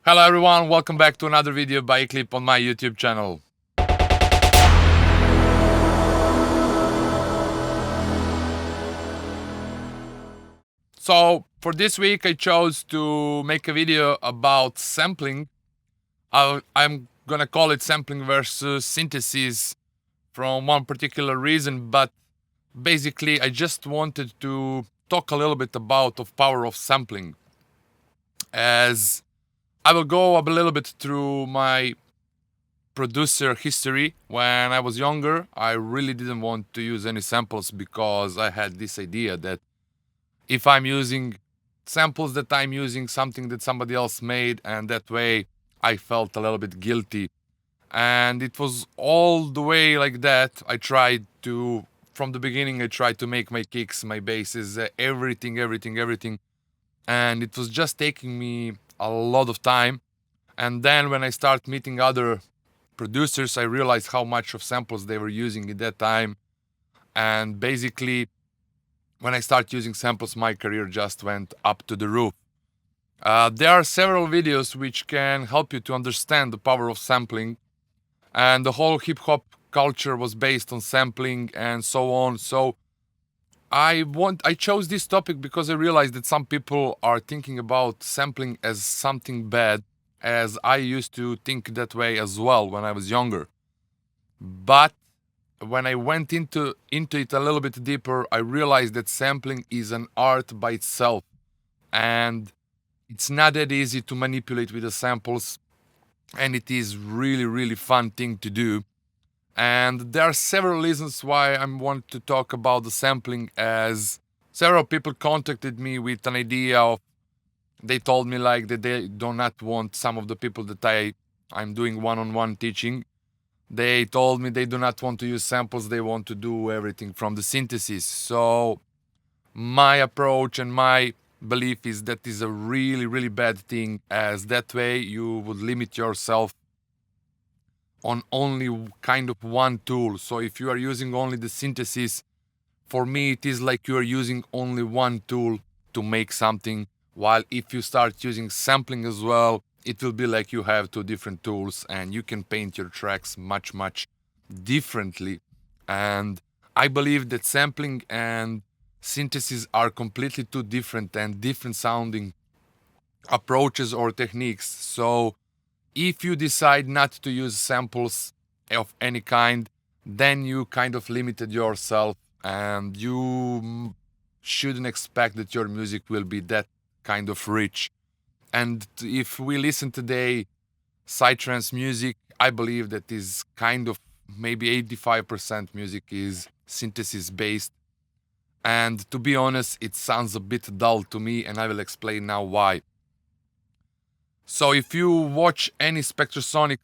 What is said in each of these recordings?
Hello everyone, welcome back to another video by Eclipse on my YouTube channel. So for this week I chose to make a video about sampling. I'm gonna call it sampling versus synthesis from one particular reason, but basically I just wanted to talk a little bit about the power of sampling, as I will go a little bit through my producer history. When I was younger, I really didn't want to use any samples because I had this idea that if I'm using samples, that I'm using something that somebody else made, and that way I felt a little bit guilty. And it was all the way like that. From the beginning, I tried to make my kicks, my basses, everything. And it was just taking me a lot of time. And then when I start meeting other producers, I realized how much of samples they were using at that time. And basically, when I started using samples, my career just went up to the roof. There are several videos which can help you to understand the power of sampling, and the whole hip hop culture was based on sampling and so on. So I chose this topic because I realized that some people are thinking about sampling as something bad, as I used to think that way as well when I was younger. But when I went into it a little bit deeper, I realized that sampling is an art by itself, and it's not that easy to manipulate with the samples, and it is really fun thing to do. And there are several reasons why I want to talk about the sampling, as several people contacted me with an idea of, they told me like that they do not want some of the people that I'm doing one-on-one teaching. They told me they do not want to use samples, they want to do everything from the synthesis. So my approach and my belief is that is a really bad thing, as that way you would limit yourself on only kind of one tool. So if you are using only the synthesis, for me it is like you are using only one tool to make something, while if you start using sampling as well, it will be like you have two different tools and you can paint your tracks much differently. And I believe that sampling and synthesis are completely two different and different sounding approaches or techniques. So if you decide not to use samples of any kind, then you kind of limited yourself, and you shouldn't expect that your music will be that kind of rich. And if we listen today Psytrance music, I believe that is kind of maybe 85% music is synthesis based. And to be honest, it sounds a bit dull to me, and I will explain now why. So if you watch any Spectrasonic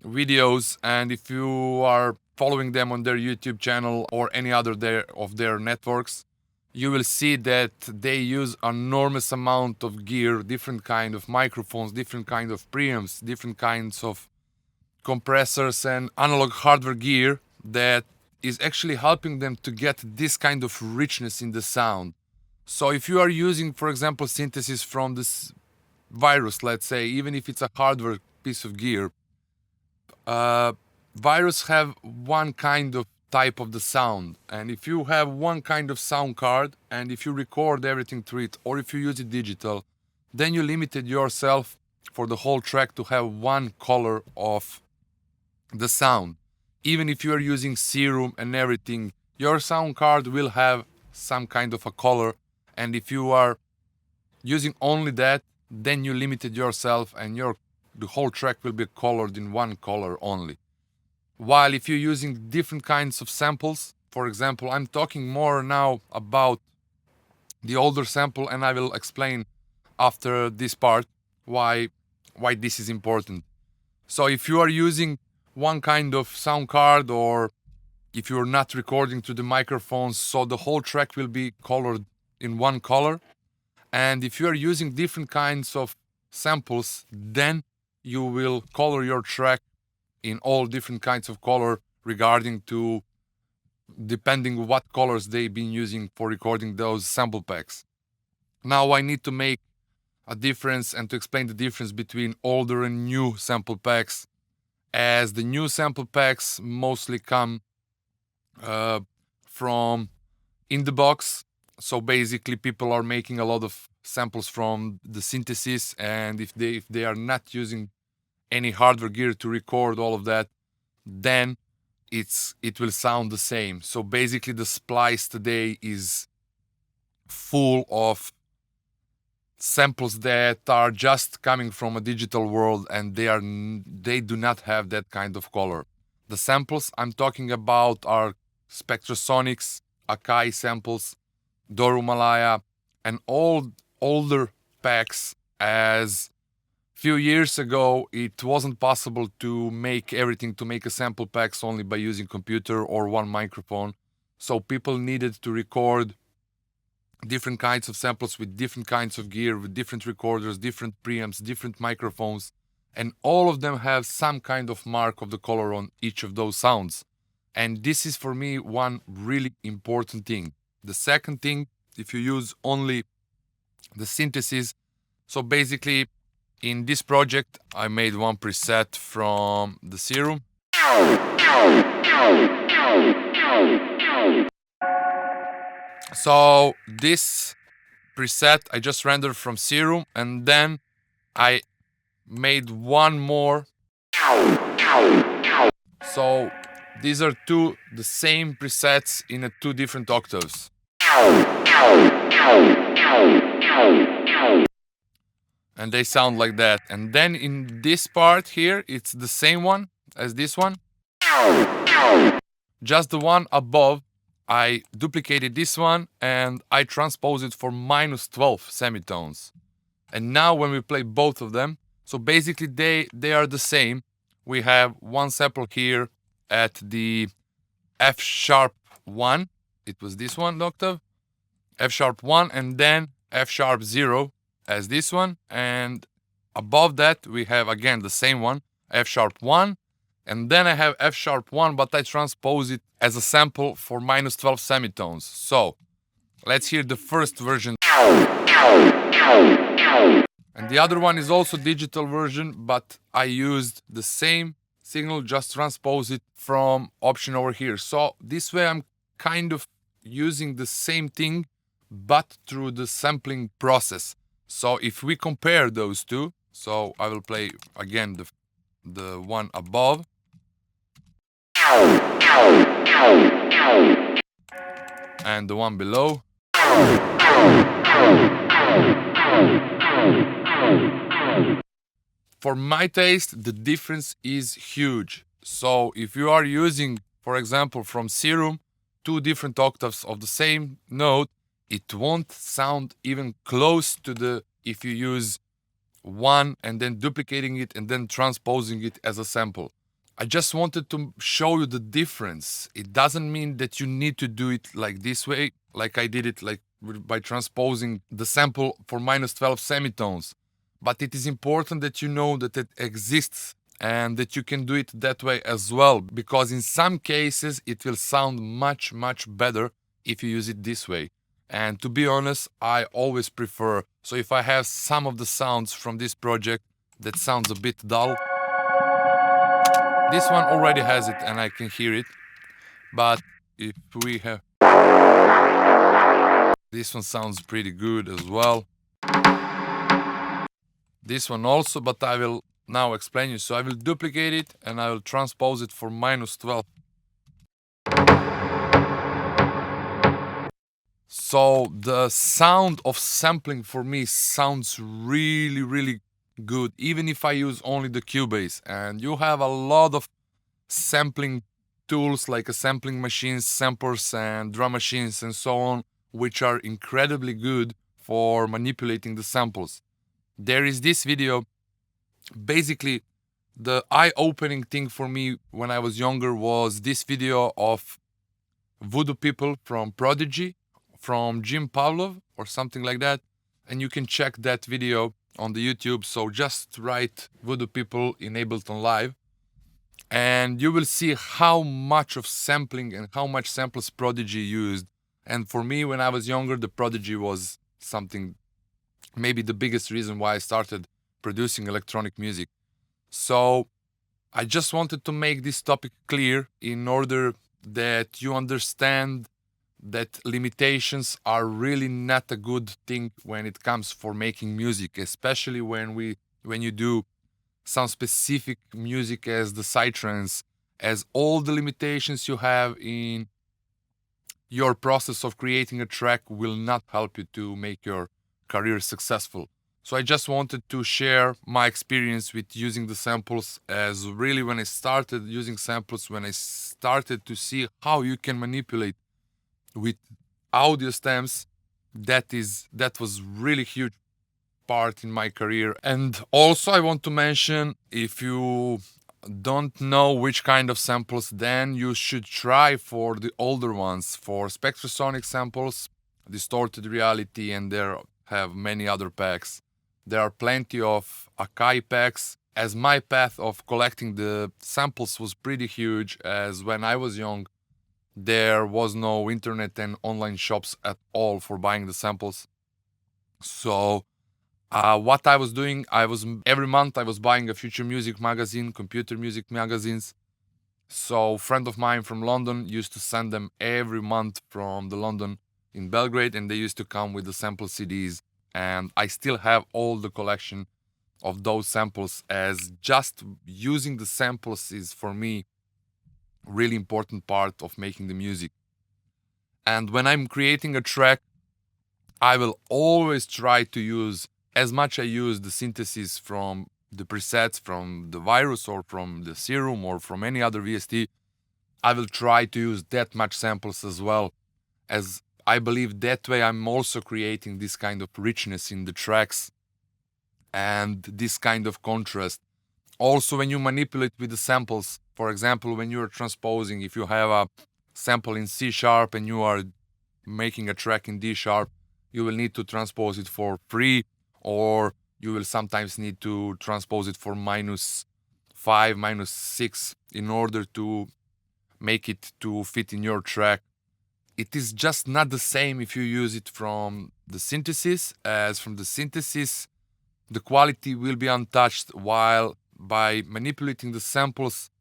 videos, and if you are following them on their YouTube channel or any other of their networks, you will see that they use enormous amount of gear, different kind of microphones, different kind of preamps, different kinds of compressors and analog hardware gear that is actually helping them to get this kind of richness in the sound. So if you are using, for example, synthesis from this virus, let's say, even if it's a hardware piece of gear, uh, virus have one kind of type of the sound, and if you have one kind of sound card and if you record everything through it, or if you use it digital, then you limited yourself for the whole track to have one color of the sound. Even if you are using serum and everything, your sound card will have some kind of a color, and if you are using only that, then you limited yourself, and the whole track will be colored in one color only. While if you're using different kinds of samples, for example, I'm talking more now about the older sample, and I will explain after this part why this is important. So if you are using one kind of sound card, or if you're not recording to the microphones, so the whole track will be colored in one color. And if you are using different kinds of samples, then you will color your track in all different kinds of color, regarding to depending what colors they've been using for recording those sample packs. Now I need to make a difference and to explain the difference between older and new sample packs, as the new sample packs mostly come from in the box. So basically people are making a lot of samples from the synthesis, and if they are not using any hardware gear to record all of that, then it will sound the same. So basically the splice today is full of samples that are just coming from a digital world, and they do not have that kind of color. The samples I'm talking about are Spectrasonics, Akai samples, Doru Malaya, and older packs, as few years ago it wasn't possible to make everything, to make a sample packs only by using computer or one microphone. So people needed to record different kinds of samples with different kinds of gear, with different recorders, different preamps, different microphones, and all of them have some kind of mark of the color on each of those sounds. And this is for me one really important thing. The second thing, if you use only the synthesis, so basically in this project I made one preset from the Serum. So this preset I just rendered from Serum, and then I made one more. So these are the same presets in two different octaves. And they sound like that. And then in this part here, it's the same one as this one. Just the one above, I duplicated this one and I transposed it for -12 semitones. And now when we play both of them, so basically they are the same. We have one sample here at the F sharp 1. It was this one, octave. F sharp 1, and then F sharp 0 as this one. And above that we have again the same one, F sharp 1. And then I have F sharp 1, but I transpose it as a sample for -12 semitones. So let's hear the first version. And the other one is also digital version, but I used the same signal, just transpose it from option over here. So this way I'm kind of using the same thing, but through the sampling process. So if we compare those two, so I will play again the one above. And the one below. For my taste, the difference is huge. So if you are using, for example, from Serum, two different octaves of the same note, it won't sound even close to the if you use one and then duplicating it and then transposing it as a sample. I just wanted to show you the difference. It doesn't mean that you need to do it like this way, like I did it, like by transposing the sample for -12 semitones. But it is important that you know that it exists and that you can do it that way as well, because in some cases it will sound much, much better if you use it this way. And to be honest, I always prefer. So if I have some of the sounds from this project that sounds a bit dull, this one already has it and I can hear it. But if we have, this one sounds pretty good as well. This one also, but I will now explain you. So I will duplicate it and I will transpose it for -12. So the sound of sampling for me sounds really, really good, even if I use only the Cubase. And you have a lot of sampling tools like a sampling machines, samplers, and drum machines, and so on, which are incredibly good for manipulating the samples. There is this video. Basically, the eye-opening thing for me when I was younger was this video of Voodoo People from Prodigy, from Jim Pavlov or something like that. And you can check that video on the YouTube. So just write Voodoo People in Ableton Live, and you will see how much of sampling and how much samples Prodigy used. And for me, when I was younger, the Prodigy was something maybe the biggest reason why I started producing electronic music. So I just wanted to make this topic clear in order that you understand that limitations are really not a good thing when it comes for making music, especially when you do some specific music as the Psytrance, as all the limitations you have in your process of creating a track will not help you to make your career successful. So I just wanted to share my experience with using the samples, as really when I started using samples, when I started to see how you can manipulate with audio stems, that was really huge part in my career. And also I want to mention, if you don't know which kind of samples, then you should try for the older ones, for spectrosonic samples, distorted reality, and there have many other packs. There are plenty of Akai packs, as my path of collecting the samples was pretty huge, as when I was young there was no internet and online shops at all for buying the samples. So what I was doing, I was every month I was buying a future music magazine, computer music magazines. So a friend of mine from London used to send them every month from the London in Belgrade, and they used to come with the sample CDs. And I still have all the collection of those samples, as just using the samples is for me really important part of making the music. And when I'm creating a track, I will always try to use, as much I use the synthesis from the presets from the Virus or from the Serum or from any other VST, I will try to use that much samples as well, as I believe that way I'm also creating this kind of richness in the tracks and this kind of contrast. Also, when you manipulate with the samples, for example, when you're transposing, if you have a sample in C sharp and you are making a track in D sharp, you will need to transpose it for free, or you will sometimes need to transpose it for -5, -6 in order to make it to fit in your track. It is just not the same if you use it from the synthesis, as from the synthesis the quality will be untouched, while by manipulating the samples,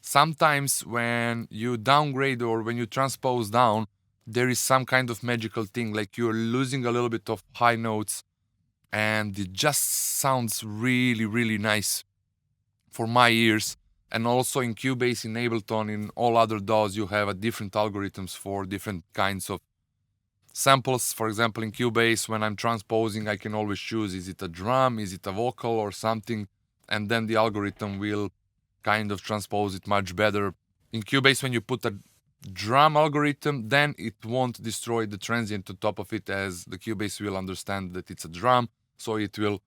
sometimes when you downgrade or when you transpose down, there is some kind of magical thing, like you're losing a little bit of high notes, and it just sounds really, really nice for my ears. And also in Cubase, in Ableton, in all other DAWs, you have a different algorithms for different kinds of samples. For example, in Cubase, when I'm transposing, I can always choose, is it a drum, is it a vocal or something, and then the algorithm will kind of transpose it much better. In Cubase, when you put a drum algorithm, then it won't destroy the transient on top of it, as the Cubase will understand that it's a drum, so it will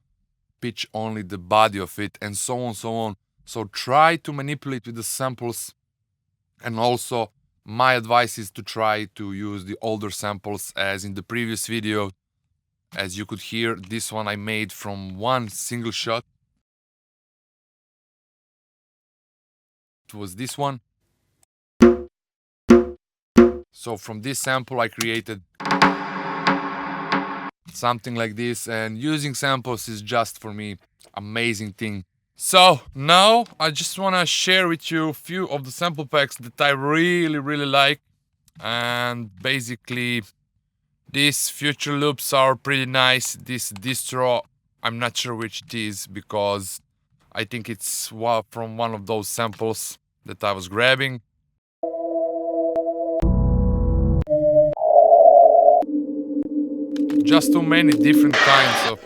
pitch only the body of it, and so on, so on. So try to manipulate with the samples, and also my advice is to try to use the older samples, as in the previous video, as you could hear, this one I made from one single shot. It was this one. So from this sample I created something like this, and using samples is just for me amazing thing. So now I just want to share with you a few of the sample packs that I really, really like. And basically these future loops are pretty nice. This distro, I'm not sure which it is, because I think it's from one of those samples that I was grabbing. Just too many different kinds of.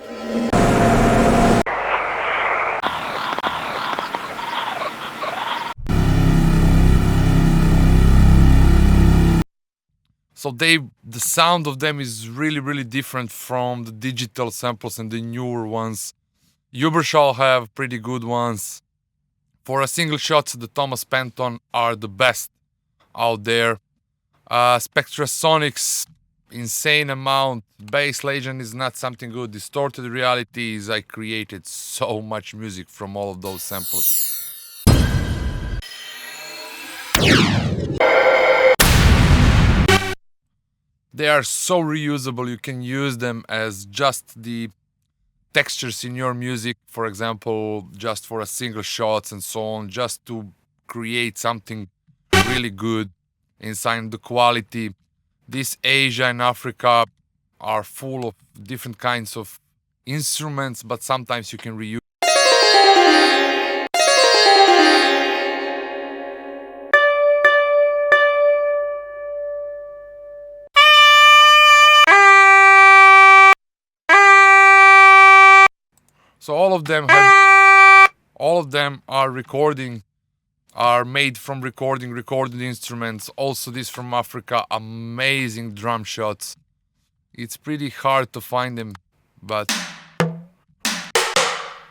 So the sound of them is really, really different from the digital samples and the newer ones. Ubershall have pretty good ones. For a single shot, the Thomas Penton are the best out there. Spectrasonics, insane amount. Bass Legend is not something good. Distorted Reality is, I created so much music from all of those samples. They are so reusable, you can use them as just the textures in your music, for example, just for a single shots and so on, just to create something really good inside the quality. This Asia and Africa are full of different kinds of instruments, but sometimes you can reuse. So all of them are made from recorded instruments. Also this from Africa, amazing drum shots. It's pretty hard to find them, but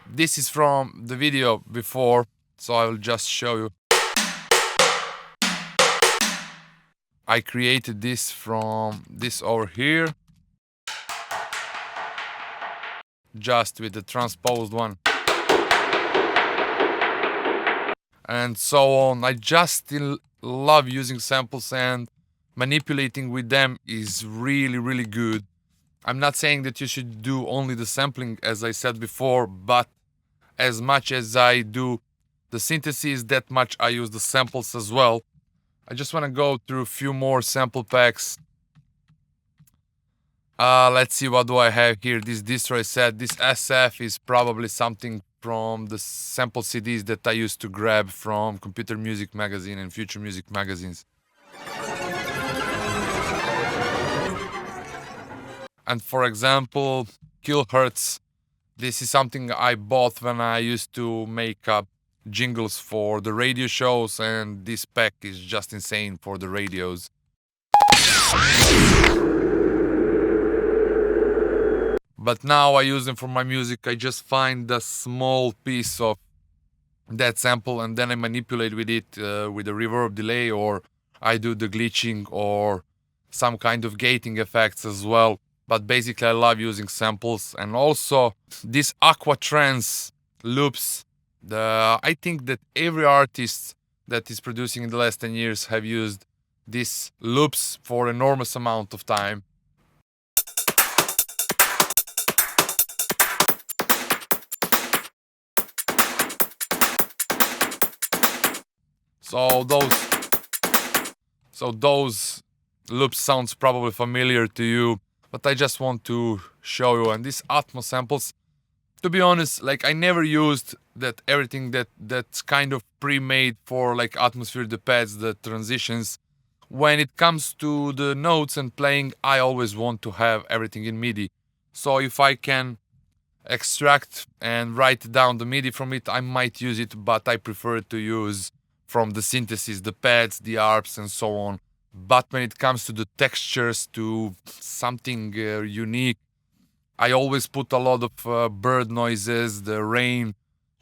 this is from the video before, so I will just show you. I created this from this over here, just with the transposed one. And so on. I just still love using samples, and manipulating with them is really, really good. I'm not saying that you should do only the sampling, as I said before, but as much as I do the synthesis, that much I use the samples as well. I just want to go through a few more sample packs. Let's see, what do I have here? This Destroy set. This SF is probably something from the sample CDs that I used to grab from Computer Music Magazine and Future Music magazines. And for example, Kilohertz. This is something I bought when I used to make up jingles for the radio shows, and this pack is just insane for the radios. But now I use them for my music. I just find a small piece of that sample and then I manipulate with it with a reverb delay, or I do the glitching or some kind of gating effects as well. But basically I love using samples. And also this Aqua Trance loops, I think that every artist that is producing in the last 10 years have used these loops for enormous amount of time. So those loops sounds probably familiar to you, but I just want to show you. And these Atmos samples, to be honest, like I never used that everything that's kind of pre-made for like atmosphere, the pads, the transitions. When it comes to the notes and playing, I always want to have everything in MIDI. So if I can extract and write down the MIDI from it, I might use it, but I prefer to use from the synthesis, the pads, the ARPs and so on. But when it comes to the textures, to something unique, I always put a lot of bird noises, the rain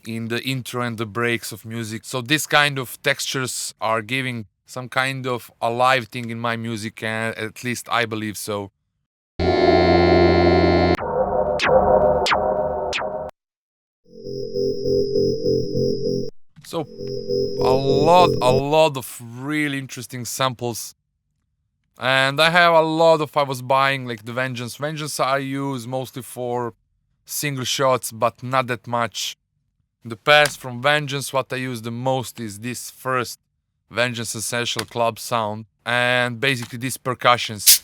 in the intro and the breaks of music. So this kind of textures are giving some kind of alive thing in my music, and at least I believe so. So a lot of really interesting samples. And I have a lot of, I was buying like the Vengeance. Vengeance I use mostly for single shots, but not that much. In the past, from Vengeance, what I use the most is this first Vengeance Essential Club sound. And basically these percussions.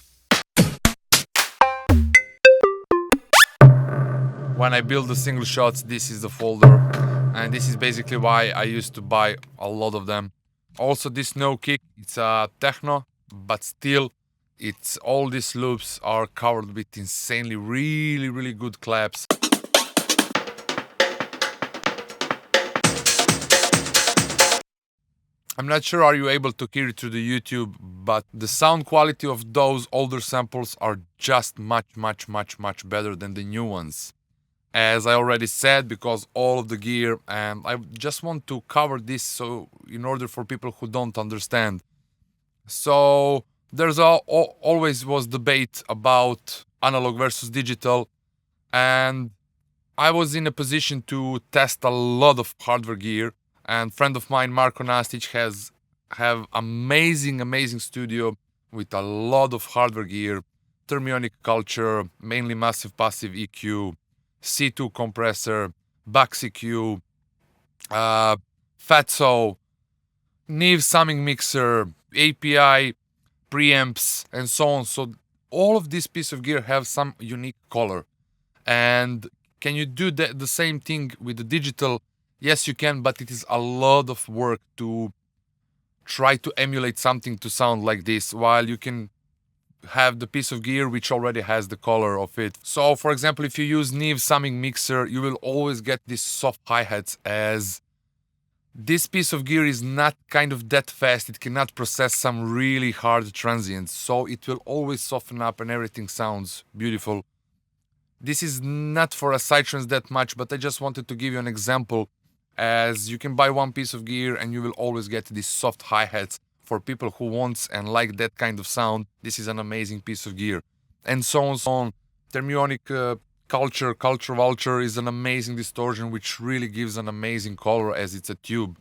When I build the single shots, this is the folder. And this is basically why I used to buy a lot of them. Also this no kick, it's a techno, but still it's all these loops are covered with insanely really good claps. I'm not sure are you able to hear it through the YouTube, but the sound quality of those older samples are just much better than the new ones. As I already said, because all of the gear, and I just want to cover this so in order for people who don't understand. So there's always was debate about analog versus digital, and I was in a position to test a lot of hardware gear. And friend of mine, Marko Nastic, have amazing studio with a lot of hardware gear, thermionic culture, mainly massive passive EQ, C2 compressor, Box EQ, Fatso, Neve summing mixer, API, preamps, and so on. So all of this piece of gear have some unique color. And can you do the same thing with the digital? Yes, you can, but it is a lot of work to try to emulate something to sound like this, while you can have the piece of gear which already has the color of it. So for example, if you use Neve summing mixer, you will always get these soft hi-hats, as this piece of gear is not kind of that fast. It cannot process some really hard transients, so it will always soften up and everything sounds beautiful. This is not for a Psytrance that much, but I just wanted to give you an example, as you can buy one piece of gear and you will always get these soft hi-hats. For people who wants and like that kind of sound, this is an amazing piece of gear. And so on, so on. Thermionic Culture Vulture is an amazing distortion which really gives an amazing color, as it's a tube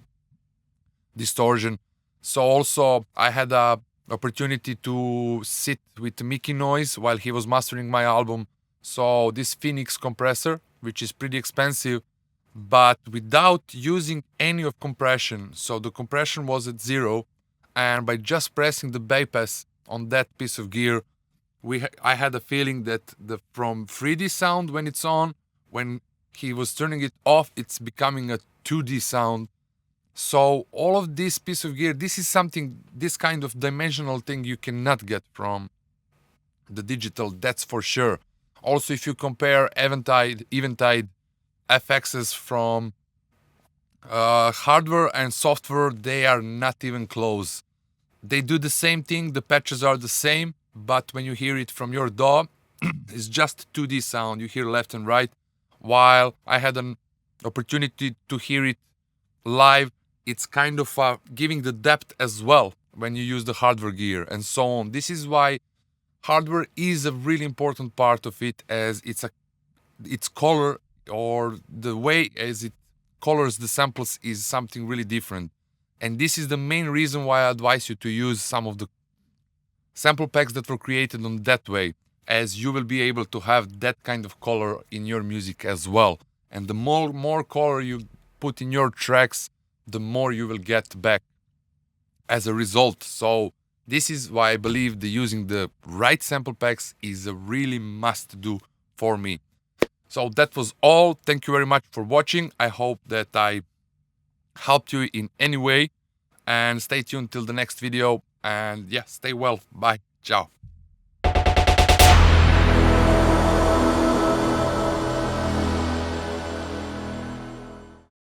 distortion. So also I had a opportunity to sit with Mickey Noise while he was mastering my album. So this Phoenix compressor, which is pretty expensive, but without using any of compression. So the compression was at 0, and by just pressing the bypass on that piece of gear, I had a feeling that from 3D sound when it's on, when he was turning it off, it's becoming a 2D sound. So all of this piece of gear, this is something, this kind of dimensional thing you cannot get from the digital, that's for sure. Also, if you compare Eventide FXs from hardware and software, they are not even close. They do the same thing, the patches are the same, but when you hear it from your DAW, it's just 2D sound. You hear left and right. While I had an opportunity to hear it live, it's kind of giving the depth as well when you use the hardware gear and so on. This is why hardware is a really important part of it, as its color, or the way as it colors the samples, is something really different. And this is the main reason why I advise you to use some of the sample packs that were created on that way, as you will be able to have that kind of color in your music as well. And the more color you put in your tracks, the more you will get back as a result. So this is why I believe that using the right sample packs is a really must do for me. So that was all. Thank you very much for watching. I hope that I helped you in any way, and stay tuned till the next video. And yeah, stay well. Bye. Ciao.